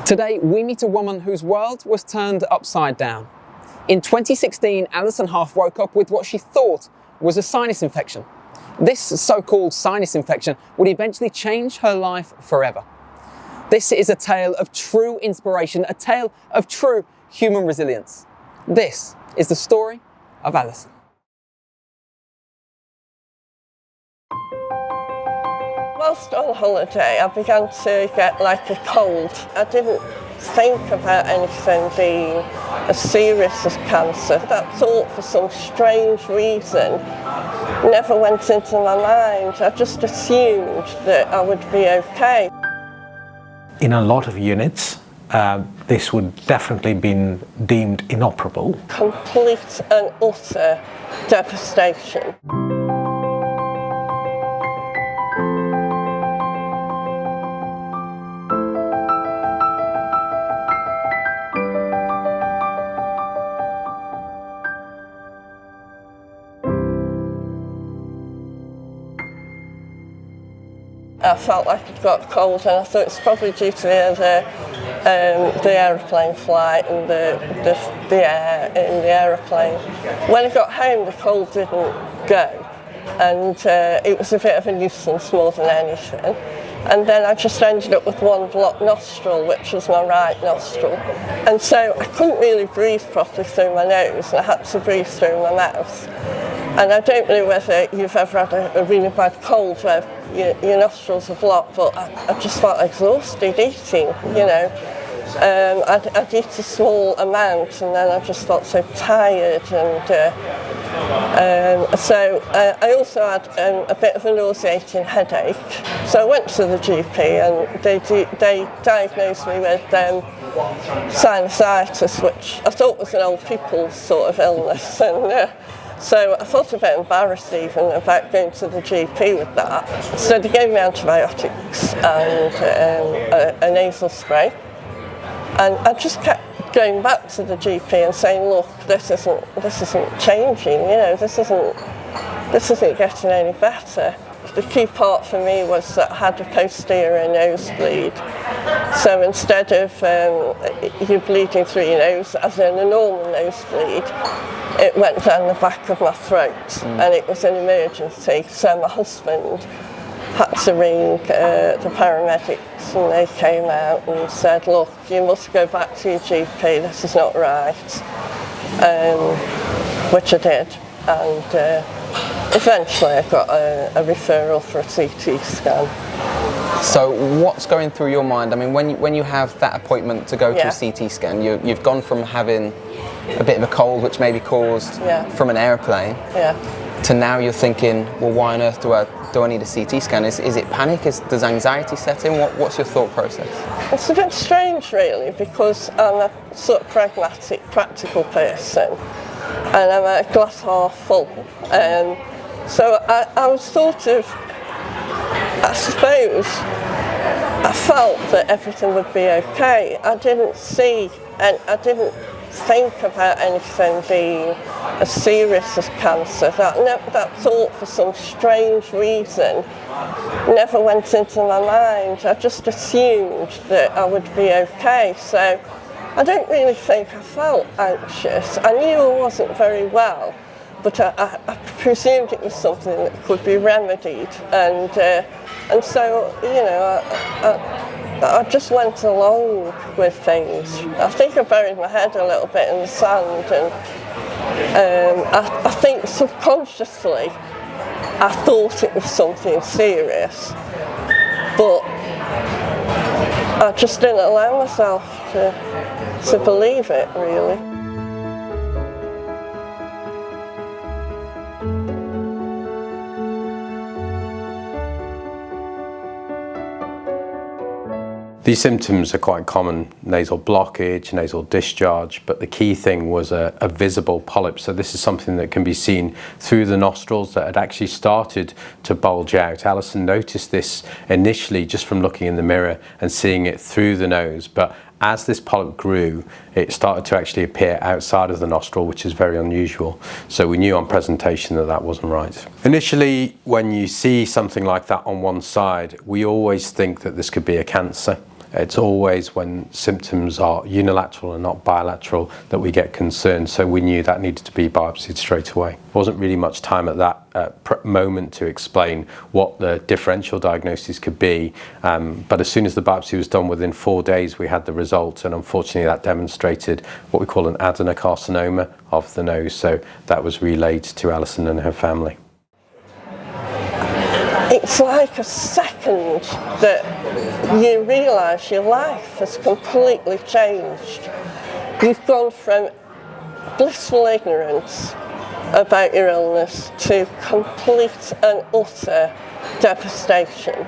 Today, we meet a woman whose world was turned upside down. In 2016, Alison Hough woke up with what she thought was a sinus infection. This so-called sinus infection would eventually change her life forever. This is a tale of true inspiration, a tale of true human resilience. This is the story of Alison. Whilst on holiday, I began to get like a cold. I didn't think about anything being as serious as cancer. That thought, for some strange reason, never went into my mind. I just assumed that I would be okay. In a lot of units, this would definitely been deemed inoperable. Complete and utter devastation. I felt like I'd got a cold, and I thought it's probably due to the aeroplane flight and the air in the aeroplane. When I got home, the cold didn't go, and it was a bit of a nuisance more than anything. And then I just ended up with one blocked nostril, which was my right nostril. And so I couldn't really breathe properly through my nose, and I had to breathe through my mouth. And I don't know whether you've ever had a really bad cold where your nostrils are blocked, but I just felt exhausted eating, you know. I'd eat a small amount, and then I just felt so tired. And so I also had a bit of a nauseating headache. So I went to the GP, and they diagnosed me with sinusitis, which I thought was an old people's sort of illness. And so I felt a bit embarrassed even about going to the GP with that. So they gave me antibiotics and a nasal spray. And I just kept going back to the GP and saying, look, this isn't changing, you know, this isn't getting any better. The key part for me was that I had a posterior nosebleed. So instead of you bleeding through your nose, as in a normal nosebleed, it went down the back of my throat, and it was an emergency. So my husband had to ring the paramedics, and they came out and said, look, you must go back to your GP, this is not right, which I did. And eventually I got a referral for a CT scan. So what's going through your mind? I mean, when you have that appointment to go to a CT scan, you've gone from having a bit of a cold, which may be caused from an aeroplane, to now you're thinking, well, why on earth do I need a CT scan? Is it panic? Does anxiety set in? What's your thought process? It's a bit strange, really, because I'm a sort of pragmatic, practical person, and I'm a glass half full. So I was sort of, I suppose, I felt that everything would be okay. I didn't think about anything being as serious as cancer. That thought, for some strange reason, never went into my mind. I just assumed that I would be okay. So I don't really think I felt anxious. I knew I wasn't very well, but I presumed it was something that could be remedied. And so, you know, I just went along with things. I think I buried my head a little bit in the sand, and I think subconsciously I thought it was something serious, but I just didn't allow myself to believe it, really. These symptoms are quite common: nasal blockage, nasal discharge, but the key thing was a visible polyp. So this is something that can be seen through the nostrils that had actually started to bulge out. Alison noticed this initially just from looking in the mirror and seeing it through the nose, but as this polyp grew, it started to actually appear outside of the nostril, which is very unusual. So we knew on presentation that that wasn't right. Initially, when you see something like that on one side, we always think that this could be a cancer. It's always when symptoms are unilateral and not bilateral that we get concerned, so we knew that needed to be biopsied straight away. There wasn't really much time at that moment to explain what the differential diagnosis could be, but as soon as the biopsy was done, within 4 days we had the result, and unfortunately that demonstrated what we call an adenocarcinoma of the nose, so that was relayed to Alison and her family. It's like a second that you realise your life has completely changed. You've gone from blissful ignorance about your illness to complete and utter devastation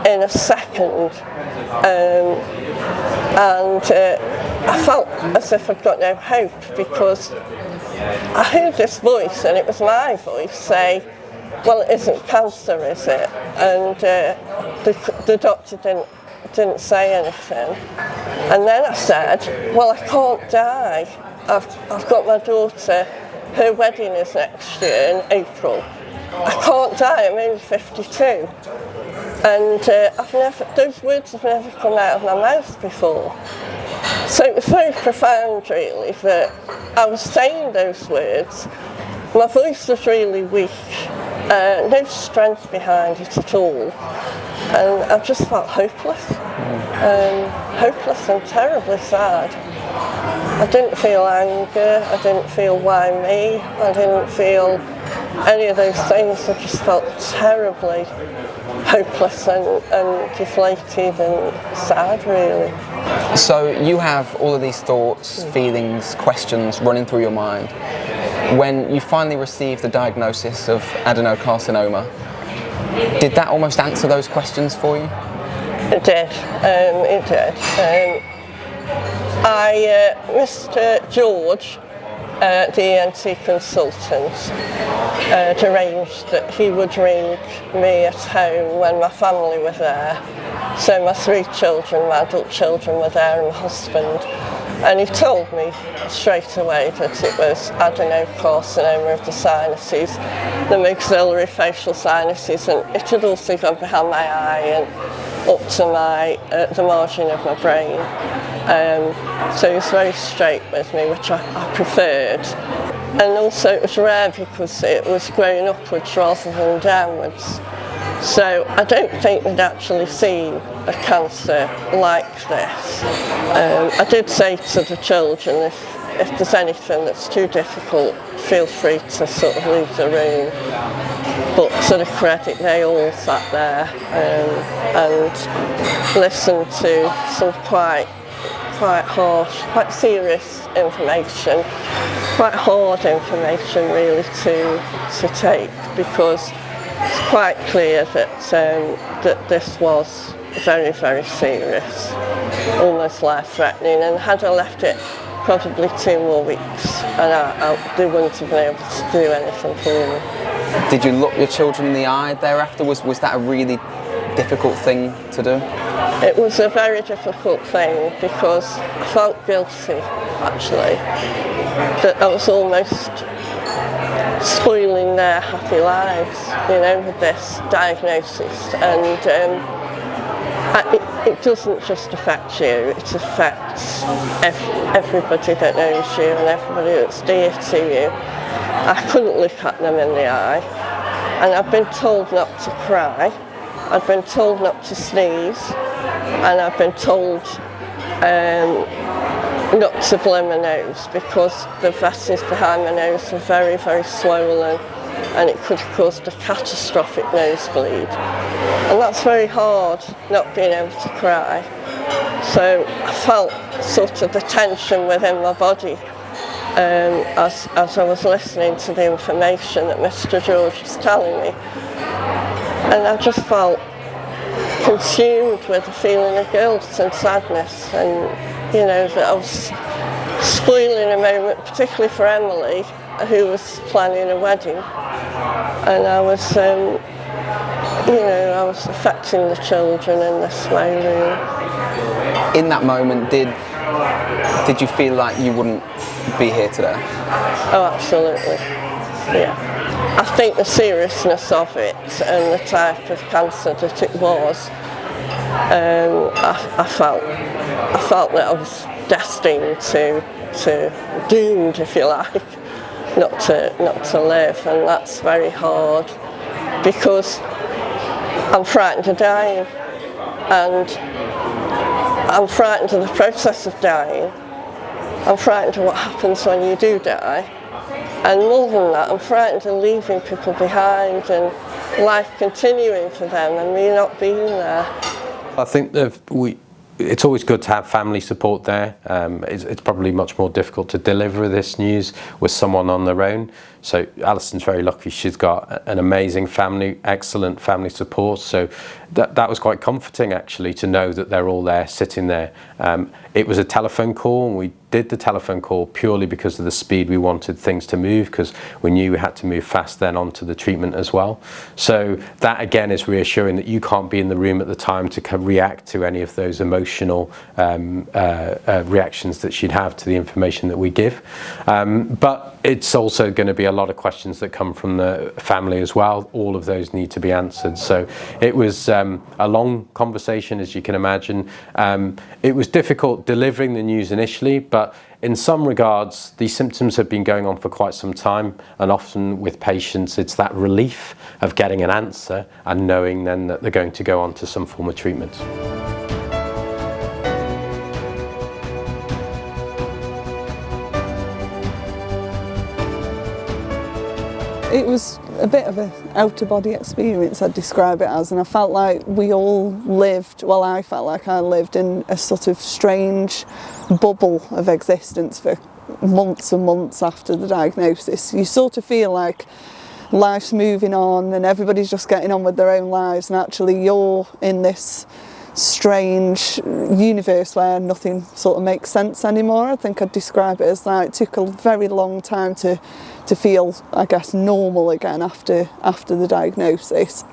in a second. I felt as if I'd got no hope, because I heard this voice, and it was my voice, say, well, it isn't cancer, is it? And the doctor didn't say anything. And then I said, well, I can't die. I've got my daughter, her wedding is next year in April. I can't die, I'm only 52. And those words have never come out of my mouth before. So it was very profound, really, that I was saying those words. My voice was really weak. No strength behind it at all, and I just felt hopeless, hopeless and terribly sad. I didn't feel anger, I didn't feel why me, I didn't feel any of those things. I just felt terribly hopeless and deflated and sad, really. So you have all of these thoughts, feelings, questions running through your mind. When you finally received the diagnosis of adenocarcinoma, did that almost answer those questions for you? It did. It did. Mr. George, the ENT consultant, had arranged that he would ring me at home when my family were there. So my 3 children, my adult children, were there, and my husband. And he told me straight away that it was adenocarcinoma of the sinuses, the maxillary facial sinuses, and it had also gone behind my eye and up to the margin of my brain. So he was very straight with me, which I preferred. And also it was rare because it was growing upwards rather than downwards. So I don't think they'd actually seen a cancer like this. I did say to the children, if there's anything that's too difficult, feel free to sort of leave the room. But to the credit, they all sat there and listened to some quite harsh, quite serious information, quite hard information really to take, because it's quite clear that this was very, very serious, almost life-threatening, and had I left it probably 2 more weeks, and they wouldn't have been able to do anything for me. Did you look your children in the eye thereafter? Was that a really difficult thing to do? It was a very difficult thing, because I felt guilty, actually, that I was almost spoiling their happy lives, with this diagnosis. And it doesn't just affect you, it affects everybody that knows you and everybody that's dear to you. I couldn't look at them in the eye, and I've been told not to cry, I've been told not to sneeze, and I've been told not to blow my nose, because the vessels behind my nose were very, very swollen, and it could have caused a catastrophic nosebleed. And that's very hard, not being able to cry. So I felt sort of the tension within my body as I was listening to the information that Mr. George was telling me. And I just felt consumed with a feeling of guilt and sadness, and that I was spoiling a moment, particularly for Emily, who was planning a wedding, and I was I was affecting the children in this way, really. In that moment, did you feel like you wouldn't be here today? Oh, absolutely, yeah. I think the seriousness of it and the type of cancer that it was I felt that I was destined to doomed, if you like, not to live, and that's very hard because I'm frightened of dying, and I'm frightened of the process of dying. I'm frightened of what happens when you do die, and more than that, I'm frightened of leaving people behind and life continuing for them and me not being there. I think it's always good to have family support there. It's probably much more difficult to deliver this news with someone on their own. So Alison's very lucky. She's got an amazing family, excellent family support. So that was quite comforting, actually, to know that they're all there, sitting there. It was a telephone call, and we did the telephone call purely because of the speed we wanted things to move, because we knew we had to move fast then onto the treatment as well. So that again is reassuring that you can't be in the room at the time to react to any of those emotional reactions that she'd have to the information that we give. But it's also going to be a lot of questions that come from the family as well. All of those need to be answered. So it was a long conversation, as you can imagine. It was difficult delivering the news initially, but in some regards, these symptoms have been going on for quite some time, and often with patients, it's that relief of getting an answer and knowing then that they're going to go on to some form of treatment. It was a bit of an out-of-body experience, I'd describe it as, and I felt like we all lived, well, I felt like I lived in a sort of strange bubble of existence for months and months after the diagnosis. You sort of feel like life's moving on and everybody's just getting on with their own lives, and actually you're in this strange universe where nothing sort of makes sense anymore. I think I'd describe it as like it took a very long time to feel, I guess, normal again after the diagnosis.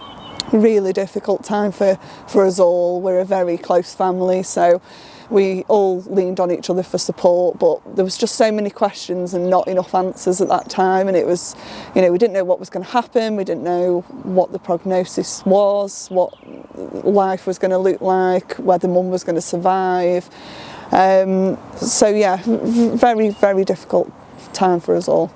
Really difficult time for us all. We're a very close family, so we all leaned on each other for support, but there was just so many questions and not enough answers at that time, and it was, we didn't know what was going to happen, we didn't know what the prognosis was, what life was going to look like, whether mum was going to survive. So yeah, very, very difficult time for us all.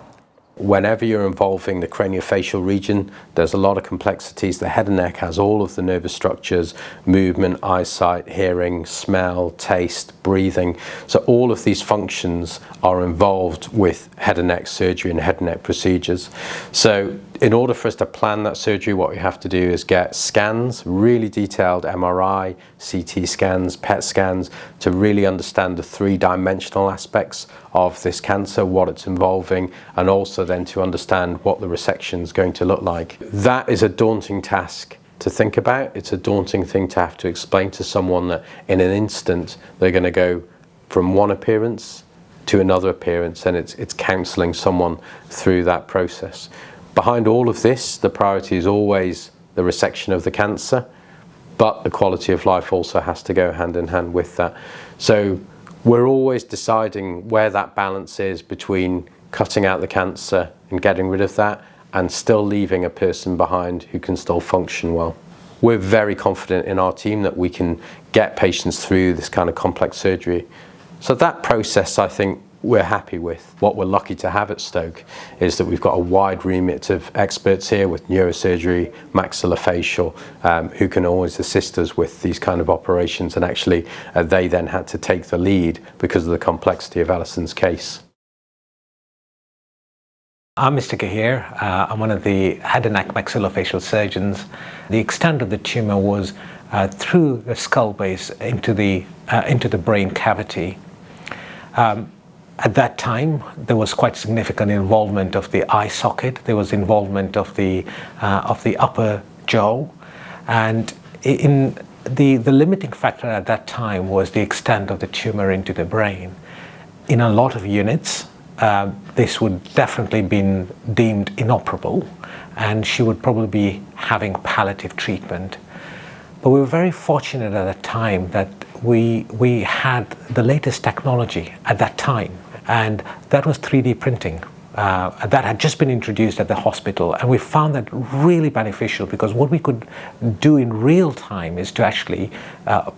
Whenever you're involving the craniofacial region, there's a lot of complexities. The head and neck has all of the nervous structures, movement, eyesight, hearing, smell, taste, breathing. So all of these functions are involved with head and neck surgery and head and neck procedures. So in order for us to plan that surgery, what we have to do is get scans, really detailed MRI, CT scans, PET scans, to really understand the three-dimensional aspects of this cancer, what it's involving, and also then to understand what the resection is going to look like. That is a daunting task to think about. It's a daunting thing to have to explain to someone that in an instant they're going to go from one appearance to another appearance, and it's counselling someone through that process. Behind all of this, the priority is always the resection of the cancer, but the quality of life also has to go hand in hand with that. So we're always deciding where that balance is between cutting out the cancer and getting rid of that, and still leaving a person behind who can still function well. We're very confident in our team that we can get patients through this kind of complex surgery. So that process, I think, we're happy with. What we're lucky to have at Stoke is that we've got a wide remit of experts here with neurosurgery, maxillofacial, who can always assist us with these kind of operations, and actually they then had to take the lead because of the complexity of Alison's case. I'm Mr. Gahir. I'm one of the head and neck maxillofacial surgeons. The extent of the tumour was through the skull base into the brain cavity. At that time, there was quite significant involvement of the eye socket. There was involvement of the upper jaw, and the limiting factor at that time was the extent of the tumor into the brain. In a lot of units, this would definitely been deemed inoperable, and she would probably be having palliative treatment. But we were very fortunate at that time that we had the latest technology at that time, and that was 3D printing. that had just been introduced at the hospital, and we found that really beneficial, because what we could do in real time is to actually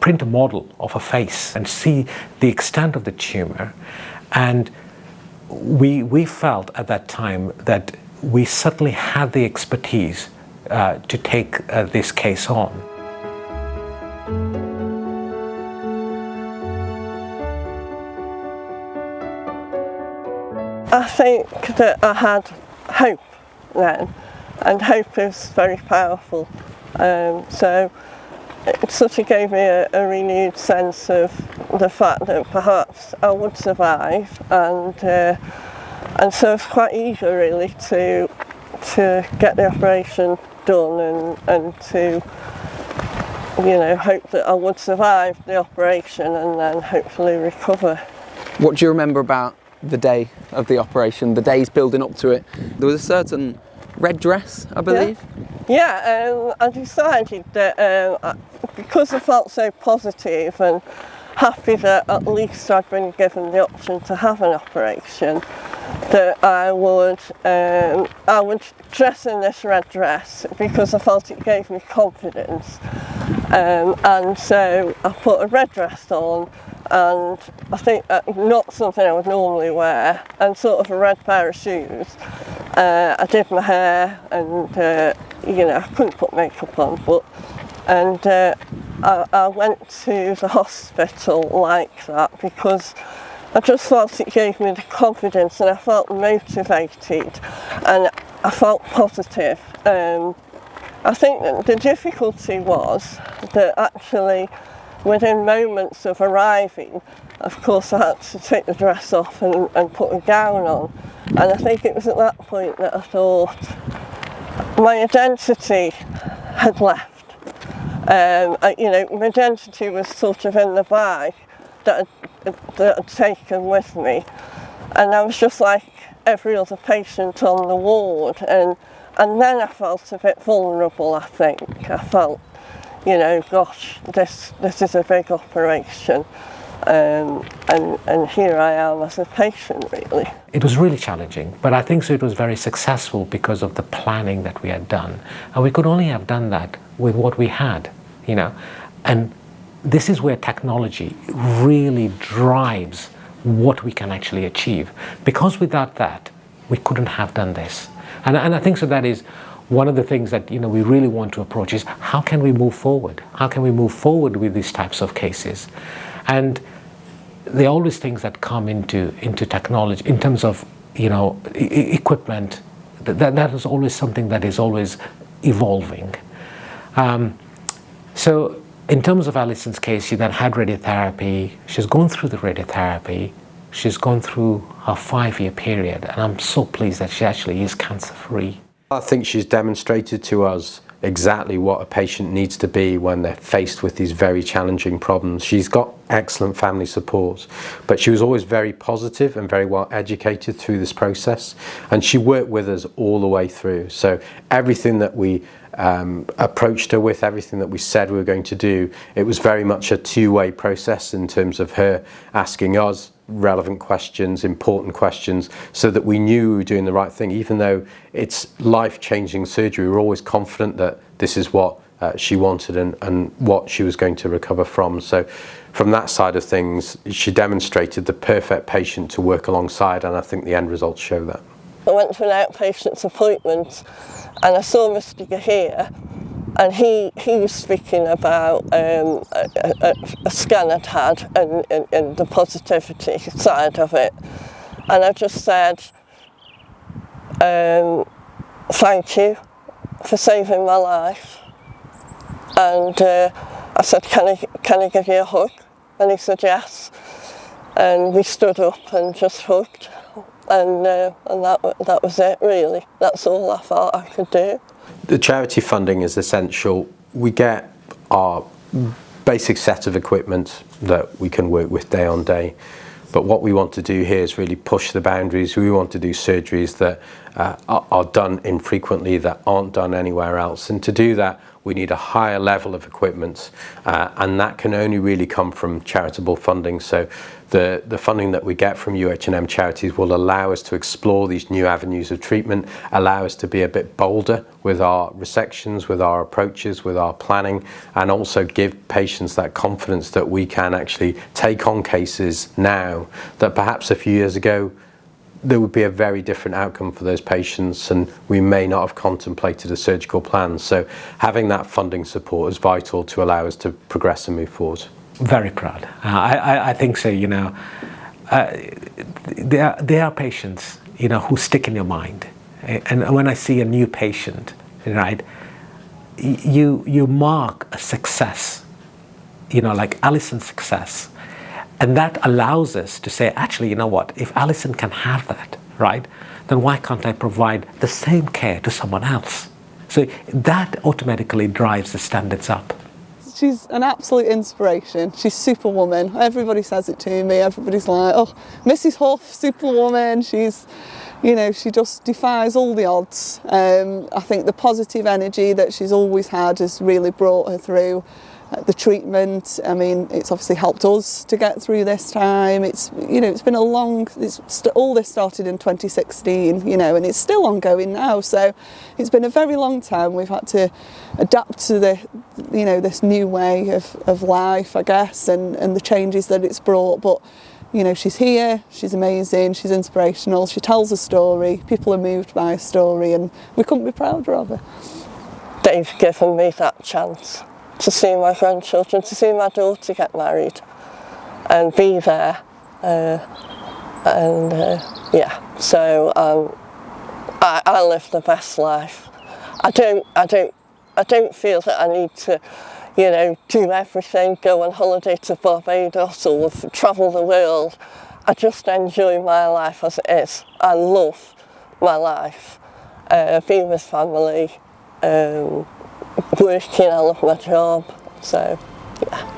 print a model of a face and see the extent of the tumor. And we felt at that time that we certainly had the expertise to take this case on. I think that I had hope then, and hope is very powerful. So it sort of gave me a renewed sense of the fact that perhaps I would survive, and so I was quite eager really to get the operation done and to, you know, hope that I would survive the operation and then hopefully recover. What do you remember about the day of the operation, the days building up to it? There was a certain red dress, I believe. Yeah, I decided that because I felt so positive and happy that at least I'd been given the option to have an operation, that I would dress in this red dress because I felt it gave me confidence. And so I put a red dress on, and I think not something I would normally wear, and sort of a red pair of shoes. I did my hair, and you know, I couldn't put makeup on, but I went to the hospital like that because I just felt it gave me the confidence, and I felt motivated, and I felt positive. I think that the difficulty was that actually within moments of arriving, of course I had to take the dress off and put a gown on, and I think it was at that point that I thought my identity had left. You know, my identity was sort of in the bag that I'd taken with me, and I was just like every other patient on the ward, and then I felt a bit vulnerable. I think I felt, you know, gosh, this is a big operation, and here I am as a patient, really. It was really challenging, but I think so it was very successful because of the planning that we had done, and we could only have done that with what we had, you know, and this is where technology really drives what we can actually achieve, because without that we couldn't have done this. And I think so that is one of the things that, you know, we really want to approach is how can we move forward? How can we move forward with these types of cases? And there are always things that come into technology in terms of, you know, equipment. That is always something that is always evolving. So in terms of Alison's case, she then had radiotherapy. She's gone through the radiotherapy. She's gone through her 5-year period, and I'm so pleased that she actually is cancer-free. I think she's demonstrated to us exactly what a patient needs to be when they're faced with these very challenging problems. She's got excellent family support, but she was always very positive and very well educated through this process, and she worked with us all the way through. So everything that we approached her with, everything that we said we were going to do, it was very much a two-way process in terms of her asking us relevant questions, important questions, so that we knew we were doing the right thing. Even though it's life-changing surgery, we were always confident that this is what she wanted and what she was going to recover from. So from that side of things, she demonstrated the perfect patient to work alongside, and I think the end results show that. I went to an outpatient's appointment and I saw Mr. Gahir, and he was speaking about a scan I'd had and the positivity side of it. And I just said, thank you for saving my life. And I said, can I give you a hug? And he said yes. And we stood up and just hugged. And that was it, really. That's all I thought I could do. The charity funding is essential. We get our basic set of equipment that we can work with day on day. But what we want to do here is really push the boundaries. We want to do surgeries that are done infrequently, that aren't done anywhere else. And to do that, we need a higher level of equipment, and that can only really come from charitable funding. So the funding that we get from UH&M charities will allow us to explore these new avenues of treatment, allow us to be a bit bolder with our resections, with our approaches, with our planning, and also give patients that confidence that we can actually take on cases now that perhaps a few years ago there would be a very different outcome for those patients, and we may not have contemplated a surgical plan. So having that funding support is vital to allow us to progress and move forward. Very proud. I think so. There are patients, who stick in your mind, and when I see a new patient, right, you mark a success, like Alison's success, and that allows us to say, actually, what? If Alison can have that, right, then why can't I provide the same care to someone else? So that automatically drives the standards up. She's an absolute inspiration. She's superwoman. Everybody says it to me. Everybody's like, oh, Mrs. Hough, superwoman. She's, she just defies all the odds. I think the positive energy that she's always had has really brought her through the treatment. I mean, it's obviously helped us to get through this time. It's been all this started in 2016, and it's still ongoing now. So it's been a very long time. We've had to adapt to this new way of life, I guess, and the changes that it's brought. But, she's here, she's amazing, she's inspirational, she tells a story, people are moved by a story, and we couldn't be prouder of her. They've given me that chance to see my grandchildren, to see my daughter get married and be there, so I live the best life. I don't feel that I need to do everything, go on holiday to Barbados or travel the world. I just enjoy my life as it is. I love my life, being with family, working, I love my job, so yeah.